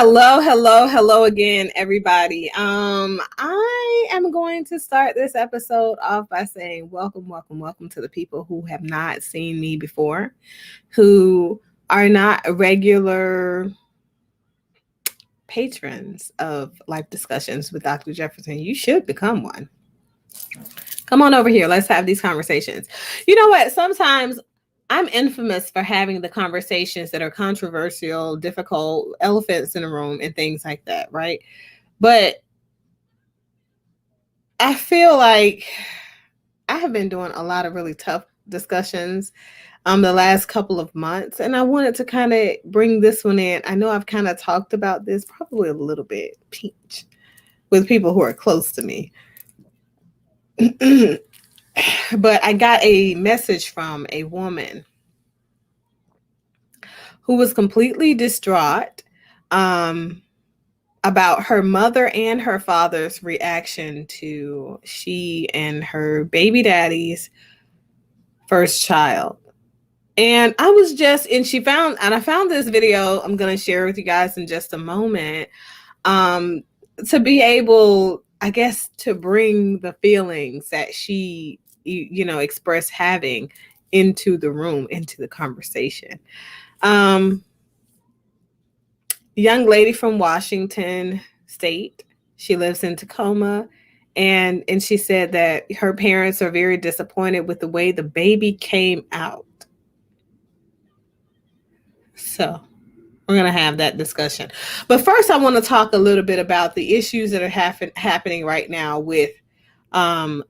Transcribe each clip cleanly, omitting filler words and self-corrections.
Hello again, everybody. I am going to start this episode off by saying welcome to the people who have not seen me before, who are not regular patrons of Life Discussions with Dr. Jefferson. You should become one. Come on over here. Let's have these conversations. You know what? Sometimes I'm infamous for having the conversations that are controversial, difficult, elephants in the room, and things like that, right? But I feel like I have been doing a lot of really tough discussions the last couple of months, and I wanted to kind of bring this one in. I know I've kind of talked about this probably a little bit, Peach, with people who are close to me. But I got a message from a woman who was completely distraught about her mother and her father's reaction to she and her baby daddy's first child. And I found this video I'm going to share with you guys in just a moment, to be able, I guess, to bring the feelings that she, expressed having into the room, into the conversation. Young lady from Washington State. She lives in Tacoma. And she said that her parents are very disappointed with the way the baby came out. So we're going to have that discussion. But first, I want to talk a little bit about the issues that are happening right now with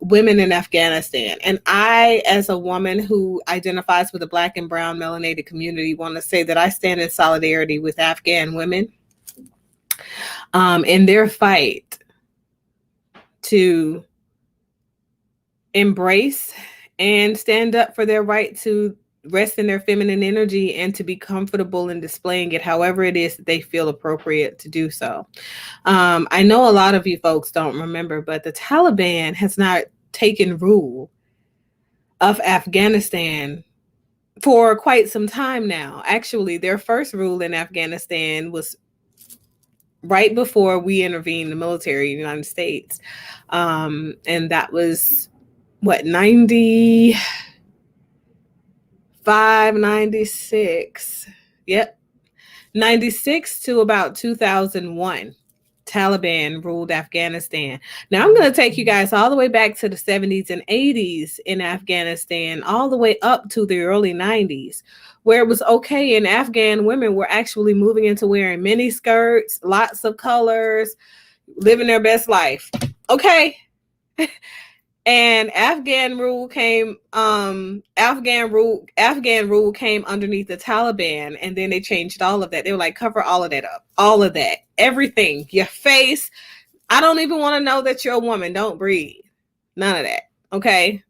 women in Afghanistan. And I, as a woman who identifies with the Black and brown melanated community, want to say that I stand in solidarity with Afghan women in their fight to embrace and stand up for their right to rest in their feminine energy and to be comfortable in displaying it however it is that they feel appropriate to do so. I know a lot of you folks don't remember, but the Taliban has not taken rule of Afghanistan for quite some time now. Actually, their first rule in Afghanistan was right before we intervened, the military in the United States. And that was, 96. Yep. 96 to about 2001. Taliban ruled Afghanistan. Now I'm going to take you guys all the way back to the 70s and 80s in Afghanistan, all the way up to the early 90s, where it was okay and Afghan women were actually moving into wearing mini skirts, lots of colors, living their best life. Okay. And Afghan rule came underneath the Taliban, and then they changed all of that. They were like, cover all of that up, all of that, everything, your face. I don't even want to know that you're a woman. Don't breathe. None of that. Okay.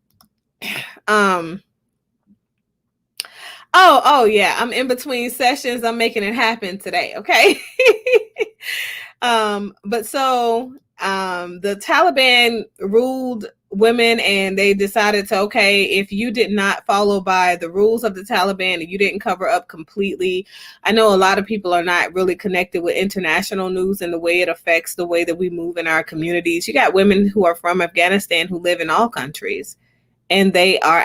Oh yeah. I'm in between sessions. I'm making it happen today. Okay. But so the Taliban ruled women, and they decided to, okay, if you did not follow by the rules of the Taliban and you didn't cover up completely. I know a lot of people are not really connected with international news and the way it affects the way that we move in our communities. You got women who are from Afghanistan who live in all countries, and they are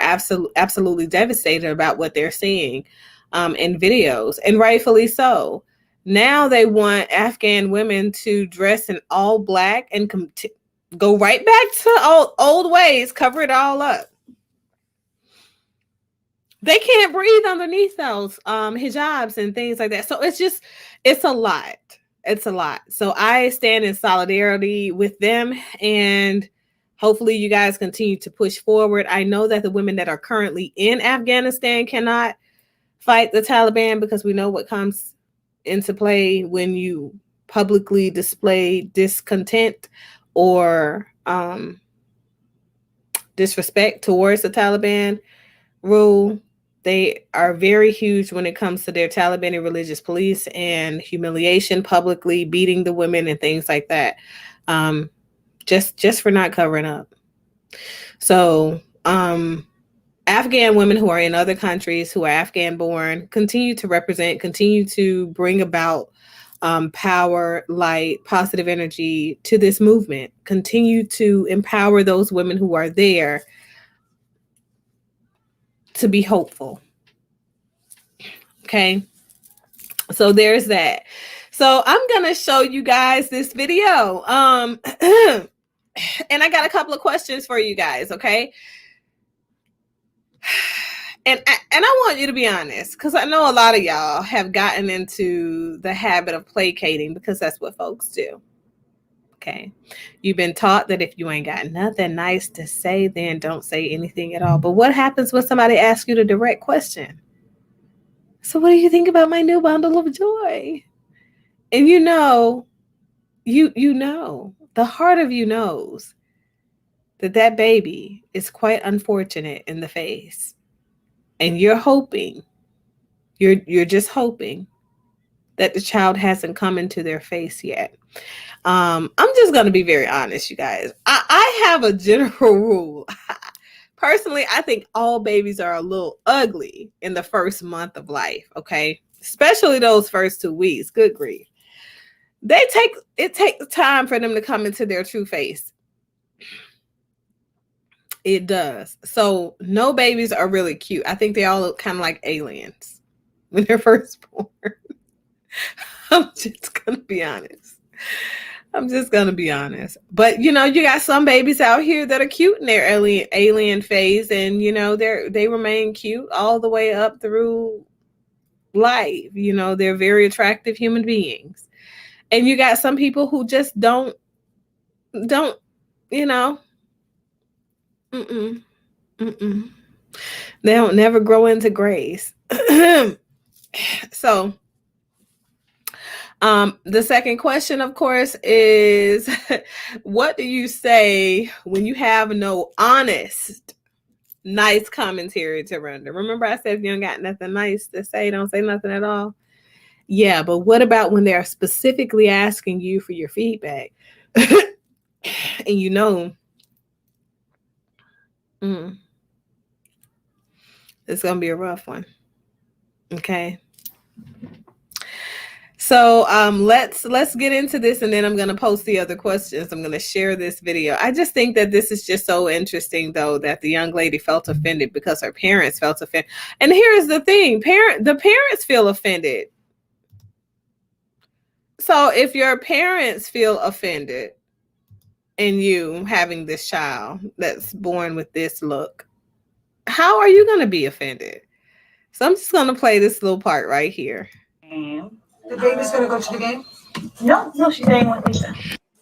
absolutely devastated about what they're seeing in videos, and rightfully so. Now they want Afghan women to dress in all black and go right back to old ways, cover it all up. They can't breathe underneath those hijabs and things like that. So it's a lot. It's a lot. So I stand in solidarity with them, and hopefully you guys continue to push forward. I know that the women that are currently in Afghanistan cannot fight the Taliban, because we know what comes into play when you publicly display discontent or disrespect towards the Taliban rule. They are very huge when it comes to their Taliban religious police and humiliation, publicly beating the women and things like that, just for not covering up. So Afghan women who are in other countries, who are Afghan born, continue to represent, continue to bring about power, light, positive energy to this movement. Continue to empower those women who are there to be hopeful. Okay. So there's that. So I'm going to show you guys this video. And I got a couple of questions for you guys. Okay. And I want you to be honest, because I know a lot of y'all have gotten into the habit of placating because that's what folks do. Okay. You've been taught that if you ain't got nothing nice to say, then don't say anything at all. But what happens when somebody asks you the direct question? So what do you think about my new bundle of joy? And you know, the heart of you knows that baby is quite unfortunate in the face. And you're hoping, you're just hoping that the child hasn't come into their face yet. I'm just going to be very honest, you guys. I have a general rule. Personally, I think all babies are a little ugly in the first month of life, okay? Especially those first 2 weeks. Good grief. It takes time for them to come into their true face. It does. So no babies are really cute. I think they all look kind of like aliens when they're first born. I'm just going to be honest. But you got some babies out here that are cute in their alien phase, and they remain cute all the way up through life. They're very attractive human beings. And you got some people who just don't they don't never grow into grace. So the second question, of course, is what do you say when you have no honest, nice commentary to render? Remember I said if you don't got nothing nice to say, don't say nothing at all. Yeah, but what about when they're specifically asking you for your feedback? And it's going to be a rough one. Okay. So let's get into this, and then I'm going to post the other questions. I'm going to share this video. I just think that this is just so interesting, though, that the young lady felt offended because her parents felt offended. And here's the thing, the parents feel offended. So if your parents feel offended in you having this child that's born with this look, how are you going to be offended? So I'm just going to play this little part right here. The baby's going to go to the game? No, she's staying with Lisa.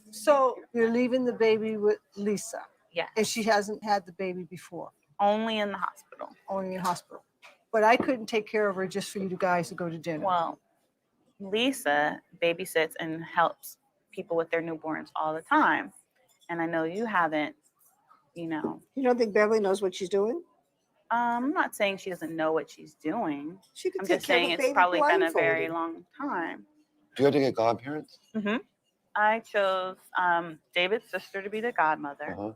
So you're leaving the baby with Lisa? Yeah. And she hasn't had the baby before? Only in the hospital. Only in the hospital. But I couldn't take care of her just for you guys to go to dinner. Well, Lisa babysits and helps people with their newborns all the time. And I know you haven't, You don't think Beverly knows what she's doing? I'm not saying she doesn't know what she's doing. She could I'm take just care of saying the it's baby probably been a blindfolded. very long time. Do you have to get godparents? Mm-hmm. I chose David's sister to be the godmother. Uh-huh.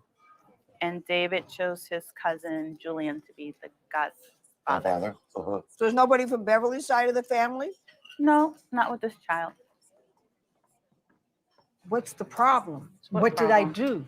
And David chose his cousin Julian to be the godfather. Godfather. Uh-huh. So there's nobody from Beverly's side of the family? No, not with this child. What's the problem? What did I do?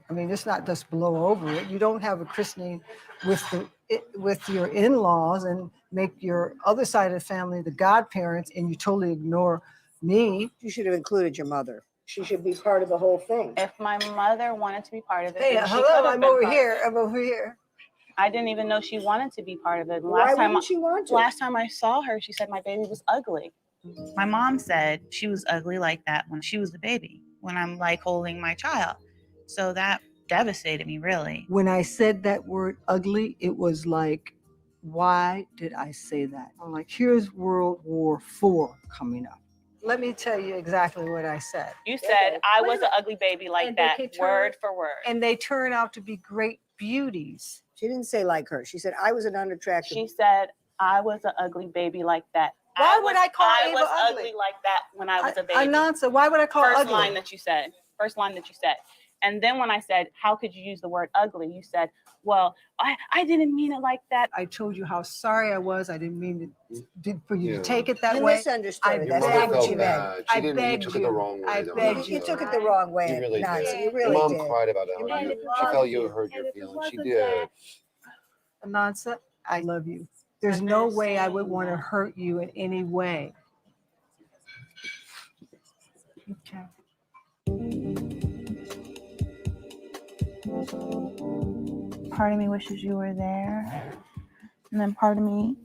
I mean, it's not just blow over it. You don't have a christening with your in-laws and make your other side of the family the godparents, and you totally ignore me. You should have included your mother. She should be part of the whole thing. If my mother wanted to be part of it, Hey, then she hello, could have I'm been over part of here. it. I'm over here. I didn't even know she wanted to be part of it. Why wouldn't she want to? Last time I saw her, she said my baby was ugly. My mom said she was ugly like that when she was the baby, when I'm like holding my child. So that devastated me, really. When I said that word ugly, it was like, why did I say that? I'm like, here's World War IV coming up. Let me tell you exactly what I said. You said I was Wait a an ugly baby like And they that, could word turn- for word. And they turn out to be great beauties. She didn't say like her. She said, I was an unattractive. She said I was an ugly baby like that. Why would I call I Ava was ugly? like that when I was a baby. Anansa, why would I call First ugly? line that you said. And then when I said, how could you use the word ugly? You said, well, I didn't mean it like that. I told you how sorry I was. I didn't mean for you Yeah. to take it that You way. misunderstood. I Your That's mother not what felt you meant. bad. She I didn't. You begged took it the you. wrong way. I though. begged You took it the wrong way, You really Nancy. did. You really Your mom did. cried about it. And She it felt bothered you you. hurt your And if it feelings. She wasn't did. Anansa, I love you. There's no way I would want to hurt you in any way. Okay. Part of me wishes you were there, and then part of me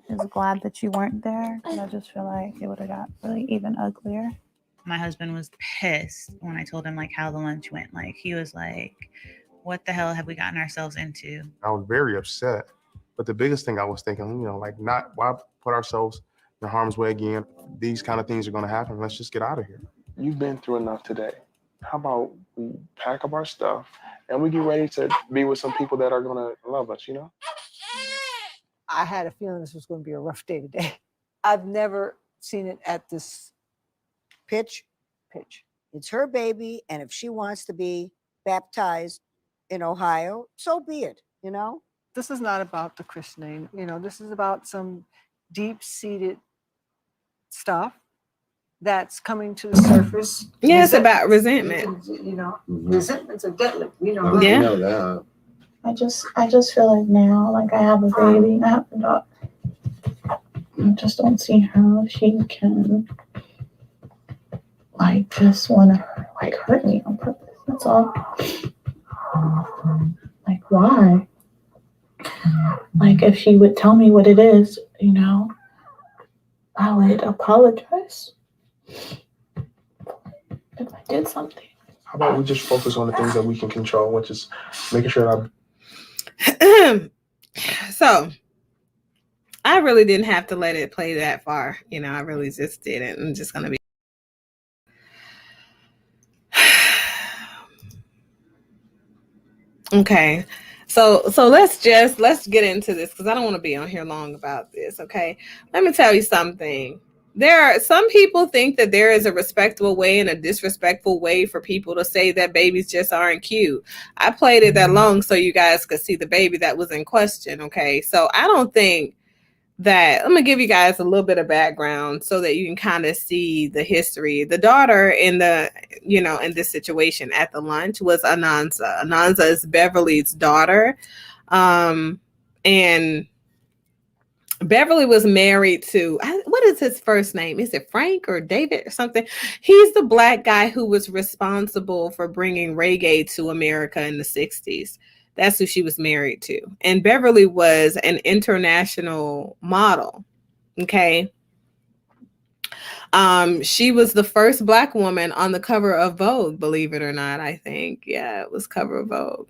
is glad that you weren't there, because I just feel like it would have got really even uglier. My husband was pissed when I told him like how the lunch went. Like he was like, what the hell have we gotten ourselves into? I was very upset. But the biggest thing I was thinking, like not why put ourselves in harm's way again? These kind of things are gonna happen. Let's just get out of here. You've been through enough today. How about we pack up our stuff and we get ready to be with some people that are gonna love us, I had a feeling this was going to be a rough day today. I've never seen it at this Pitch. It's her baby, and if she wants to be baptized in Ohio, so be it, This is not about the christening. This is about some deep-seated stuff that's coming to the surface. Yeah, it's about resentment. Resentments are deadly. Yeah. You know that. I just feel like now, like I have a baby, I have a daughter. I just don't see how she can like just want to like hurt me on purpose. That's all. Like why? Like if she would tell me what it is, I would apologize if I did something. How about we just focus on the things that we can control, which is making sure that So I really didn't have to let it play that far. I really just didn't. I'm just gonna be okay. So let's get into this, because I don't want to be on here long about this. Okay, let me tell you something. Some people think that there is a respectable way and a disrespectful way for people to say that babies just aren't cute. I played it that long so you guys could see the baby that was in question. Okay, so I don't think that, I'm gonna give you guys a little bit of background so that you can kind of see the history. The daughter in this situation at the lunch was Anansa. Anansa is Beverly's daughter. And Beverly was married to, what is his first name? Is it Frank or David or something? He's the black guy who was responsible for bringing reggae to America in the 60s. That's who she was married to. And Beverly was an international model. Okay. She was the first black woman on the cover of Vogue, believe it or not, I think. Yeah, it was cover of Vogue.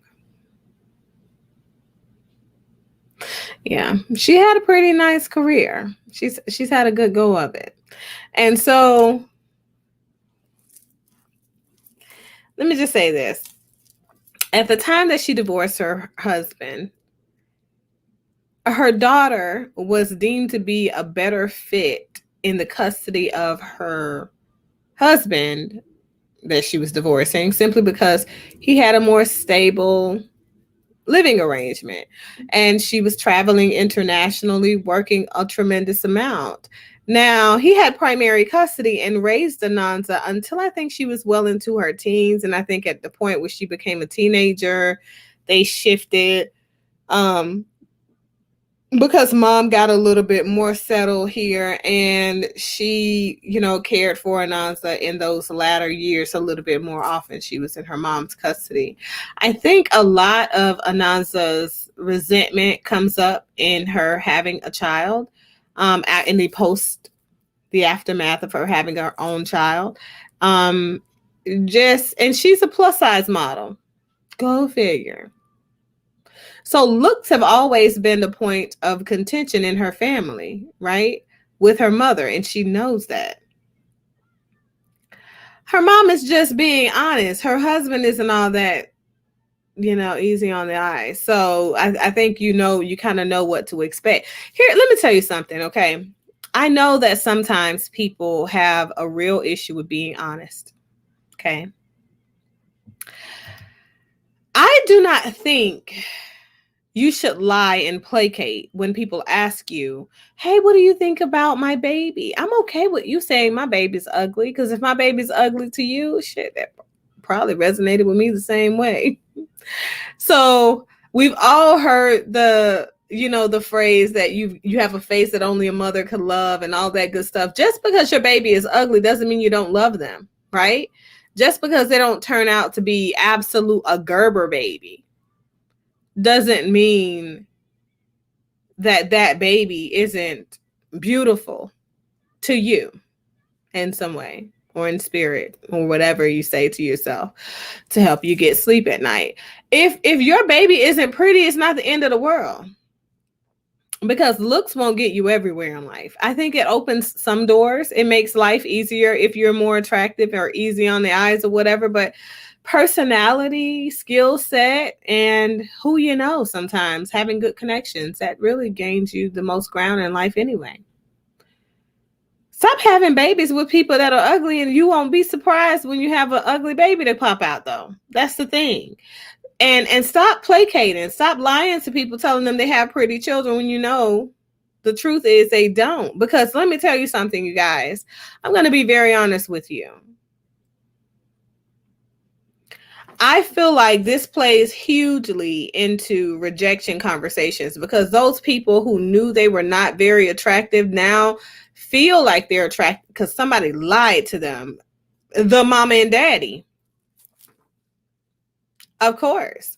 Yeah, she had a pretty nice career. She's had a good go of it. And so let me just say this. At the time that she divorced her husband, her daughter was deemed to be a better fit in the custody of her husband that she was divorcing, simply because he had a more stable living arrangement, and she was traveling internationally, working a tremendous amount. Now, he had primary custody and raised Anansa until I think she was well into her teens, and I think at the point where she became a teenager, they shifted because mom got a little bit more settled here, and she, cared for Anansa in those latter years a little bit more often. She was in her mom's custody. I think a lot of Anansa's resentment comes up in her having a child, in the aftermath of her having her own child. And she's a plus size model. Go figure. So looks have always been the point of contention in her family, right? With her mother, and she knows that. Her mom is just being honest. Her husband isn't all that, easy on the eyes. So I think you kind of know what to expect. Here, let me tell you something, okay? I know that sometimes people have a real issue with being honest, okay? I do not think you should lie and placate when people ask you, hey, what do you think about my baby? I'm okay with you saying my baby's ugly, because if my baby's ugly to you, shit, that probably resonated with me the same way. So we've all heard the phrase that you have a face that only a mother could love and all that good stuff. Just because your baby is ugly doesn't mean you don't love them, right? Just because they don't turn out to be a Gerber baby doesn't mean that baby isn't beautiful to you in some way, or in spirit, or whatever you say to yourself to help you get sleep at night. If your baby isn't pretty, it's not the end of the world, because looks won't get you everywhere in life. I think it opens some doors. It makes life easier if you're more attractive or easy on the eyes or whatever, but personality, skill set, and who you know, sometimes having good connections, that really gains you the most ground in life anyway. Stop having babies with people that are ugly, and you won't be surprised when you have an ugly baby to pop out, though. That's the thing. And stop placating. Stop lying to people, telling them they have pretty children when you know the truth is they don't. Because let me tell you something, you guys. I'm going to be very honest with you. I feel like this plays hugely into rejection conversations, because those people who knew they were not very attractive now feel like they're attractive because somebody lied to them. The mama and daddy, of course,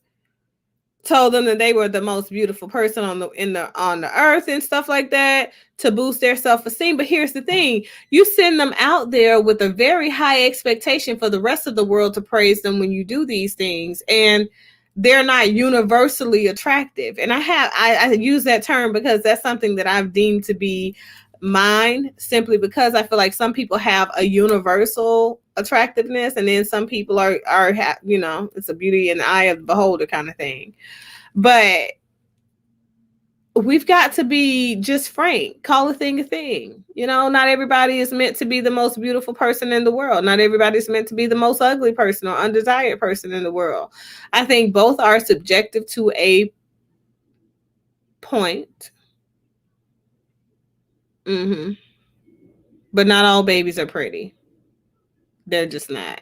told them that they were the most beautiful person on the earth and stuff like that to boost their self-esteem. But here's the thing: you send them out there with a very high expectation for the rest of the world to praise them when you do these things, and they're not universally attractive. And I use that term because that's something that I've deemed to be mine, simply because I feel like some people have a universal attractiveness, and then some people are it's a beauty in the eye of the beholder kind of thing. But we've got to be just frank, call a thing a thing. Not everybody is meant to be the most beautiful person in the world. Not everybody's meant to be the most ugly person or undesired person in the world. I think both are subjective to a point. But not all babies are pretty. They're just not.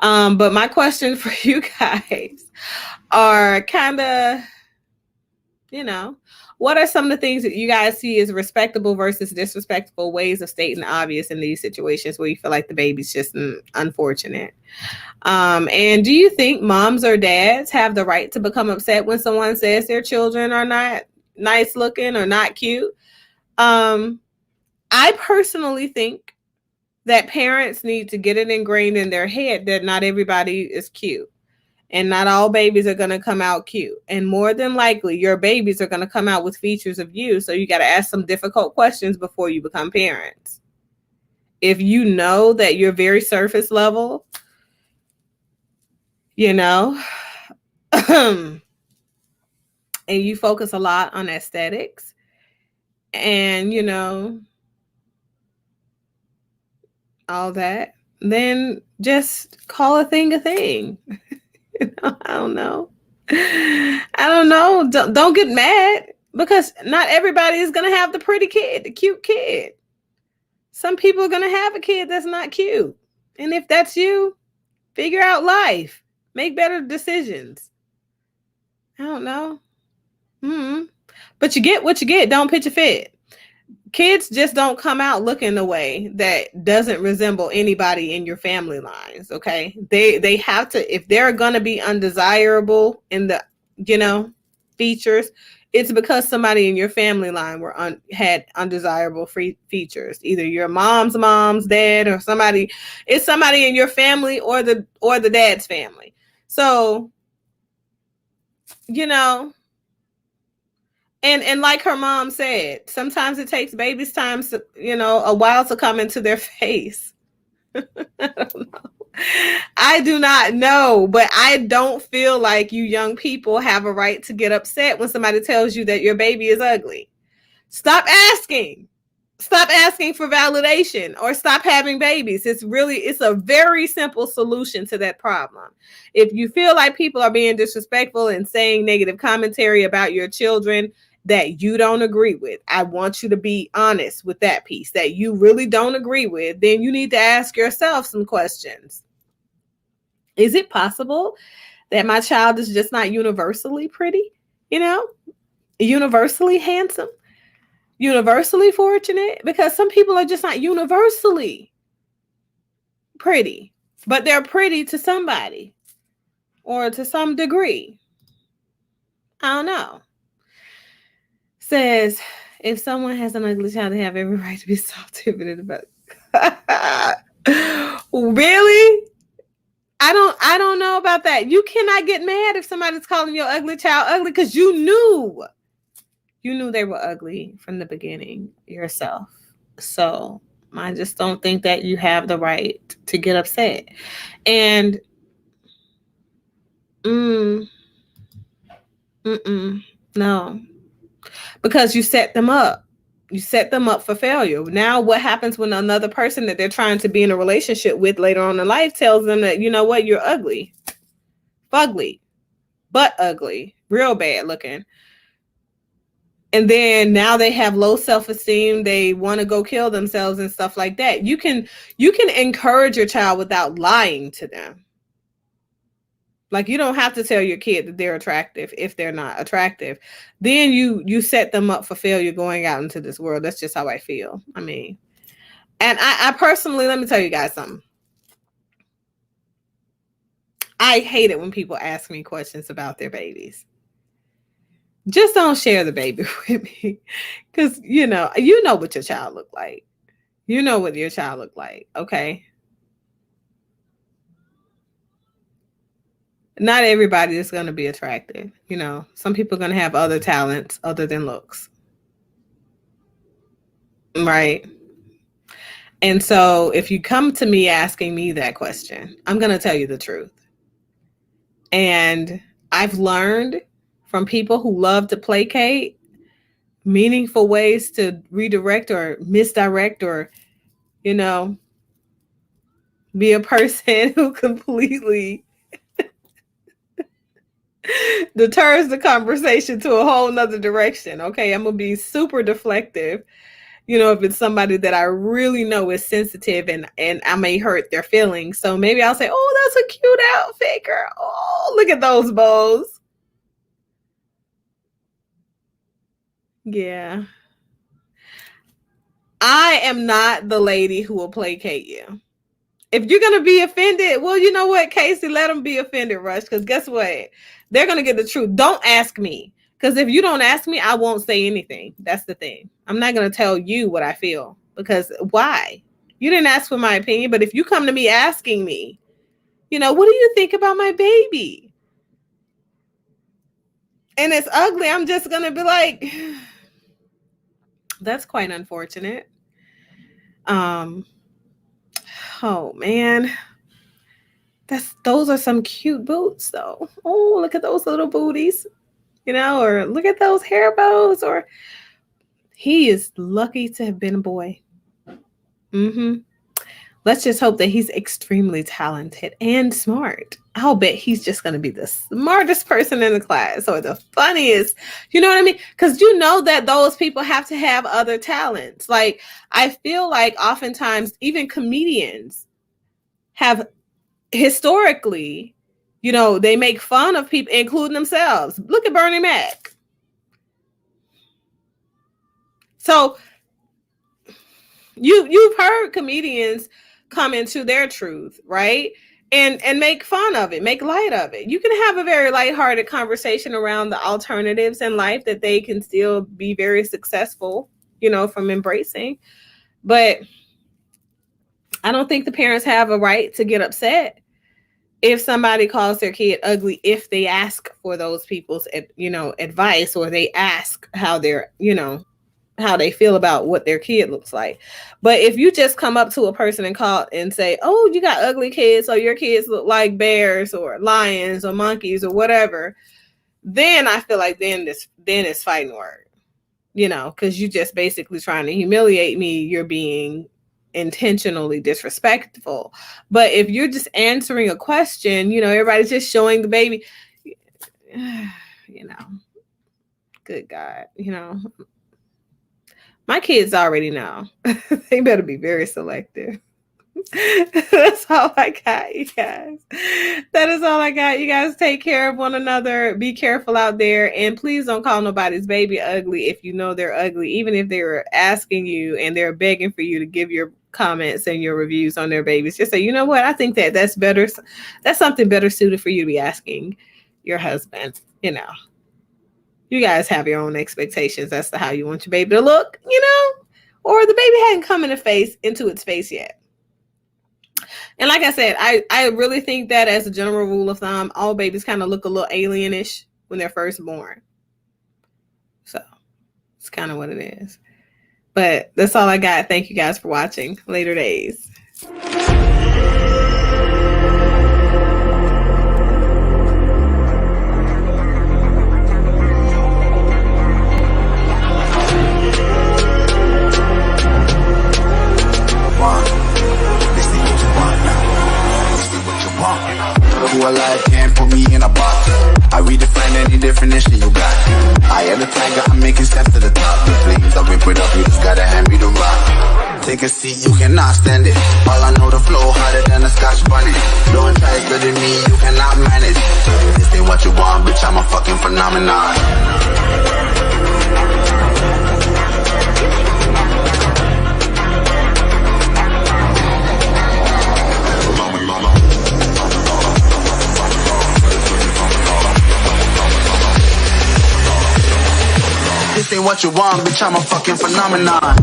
But my question for you guys are kind of, what are some of the things that you guys see as respectable versus disrespectful ways of stating the obvious in these situations where you feel like the baby's just unfortunate? And do you think moms or dads have the right to become upset when someone says their children are not nice looking or not cute? I personally think that parents need to get it ingrained in their head that not everybody is cute, and not all babies are going to come out cute. And more than likely, your babies are going to come out with features of you. So you got to ask some difficult questions before you become parents. If you know that you're very surface level, and you focus a lot on aesthetics, and all that, then just call a thing a thing. I don't know. Don't get mad, because not everybody is going to have the pretty kid, the cute kid. Some people are going to have a kid that's not cute. And if that's you, figure out life. Make better decisions. I don't know. But you get what you get. Don't pitch a fit. Kids just don't come out looking the way that doesn't resemble anybody in your family lines. Okay. They have to, if they're going to be undesirable in the, features, it's because somebody in your family line had undesirable features. Either your mom's dad, or it's somebody in your family or the dad's family. So, And like her mom said, sometimes it takes babies time to, a while to come into their face. I don't know. I do not know, but I don't feel like you young people have a right to get upset when somebody tells you that your baby is ugly. Stop asking. Stop asking for validation or stop having babies. It's a very simple solution to that problem. If you feel like people are being disrespectful and saying negative commentary about your children that you don't agree with, I want you to be honest with that piece that you really don't agree with. Then you need to ask yourself some questions. Is it possible that my child is just not universally pretty? Universally handsome? Universally fortunate, because some people are just not universally pretty, but they're pretty to somebody or to some degree. I don't know. Says, if someone has an ugly child, they have every right to be self-timid about it. Really? I don't know about that. You cannot get mad if somebody's calling your ugly child ugly because you knew they were ugly from the beginning yourself. So I just don't think that you have the right to get upset. And no, because you set them up. You set them up for failure. Now, what happens when another person that they're trying to be in a relationship with later on in life tells them that, you know what, you're ugly, fugly, but ugly, real bad looking. And then now they have low self-esteem. They want to go kill themselves and stuff like that. You can encourage your child without lying to them. Like, you don't have to tell your kid that they're attractive if they're not attractive. Then you set them up for failure going out into this world. That's just how I feel. I mean, and I personally, let me tell you guys something. I hate it when people ask me questions about their babies. Just don't share the baby with me, because you know what your child look like. You know what your child look like, okay? Not everybody is going to be attractive. Some people are going to have other talents other than looks, right? And so if you come to me asking me that question, I'm going to tell you the truth. And I've learned from people who love to placate meaningful ways to redirect or misdirect or, be a person who completely deters the conversation to a whole nother direction. Okay, I'm going to be super deflective. If it's somebody that I really know is sensitive and I may hurt their feelings. So maybe I'll say, oh, that's a cute outfit, girl. Oh, look at those bows. Yeah. I am not the lady who will placate you. If you're going to be offended, well, you know what, Casey, let them be offended, Rush, because guess what? They're going to get the truth. Don't ask me, because if you don't ask me, I won't say anything. That's the thing. I'm not going to tell you what I feel, because why? You didn't ask for my opinion, but if you come to me asking me, what do you think about my baby? And it's ugly, I'm just going to be like, that's quite unfortunate. Oh, man. Those are some cute boots, though. Oh, look at those little booties, or look at those hair bows, or he is lucky to have been a boy. Let's just hope that he's extremely talented and smart. I'll bet he's just going to be the smartest person in the class or the funniest. You know what I mean? Because that those people have to have other talents. Like, I feel like oftentimes even comedians have historically, they make fun of people, including themselves. Look at Bernie Mac. So you've heard comedians come into their truth, right? And make fun of it, make light of it. You can have a very lighthearted conversation around the alternatives in life that they can still be very successful, from embracing. But I don't think the parents have a right to get upset if somebody calls their kid ugly, if they ask for those people's, advice, or they ask how they're, how they feel about what their kid looks like. But if you just come up to a person and say, oh, you got ugly kids, or your kids look like bears or lions or monkeys or whatever, then I feel like then it's fighting word. because you just basically trying to humiliate me. You're being intentionally disrespectful. But if you're just answering a question, everybody's just showing the baby, good God, my kids already know. They better be very selective. That's all I got, you guys. That is all I got. You guys take care of one another. Be careful out there. And please don't call nobody's baby ugly if you know they're ugly, even if they're asking you and they're begging for you to give your comments and your reviews on their babies. Just say, you know what? I think that's better. That's something better suited for you to be asking your husband. You guys have your own expectations as to how you want your baby to look, or the baby hadn't come into its face yet. And like I said, I really think that as a general rule of thumb, all babies kind of look a little alienish when they're first born. So it's kind of what it is. But that's all I got. Thank you guys for watching. Later days. Whole life can't put me in a box. I redefine any definition you got. I am the tiger, I'm making steps to the top. The flames, I whip it up, you just gotta hand me the rock. Take a seat, you cannot stand it. All I know, the flow harder than a Scotch bonnet. Don't try studying me, you cannot manage. This ain't what you want, bitch, I'm a fucking phenomenon. This ain't what you want, bitch, I'm a fucking phenomenon.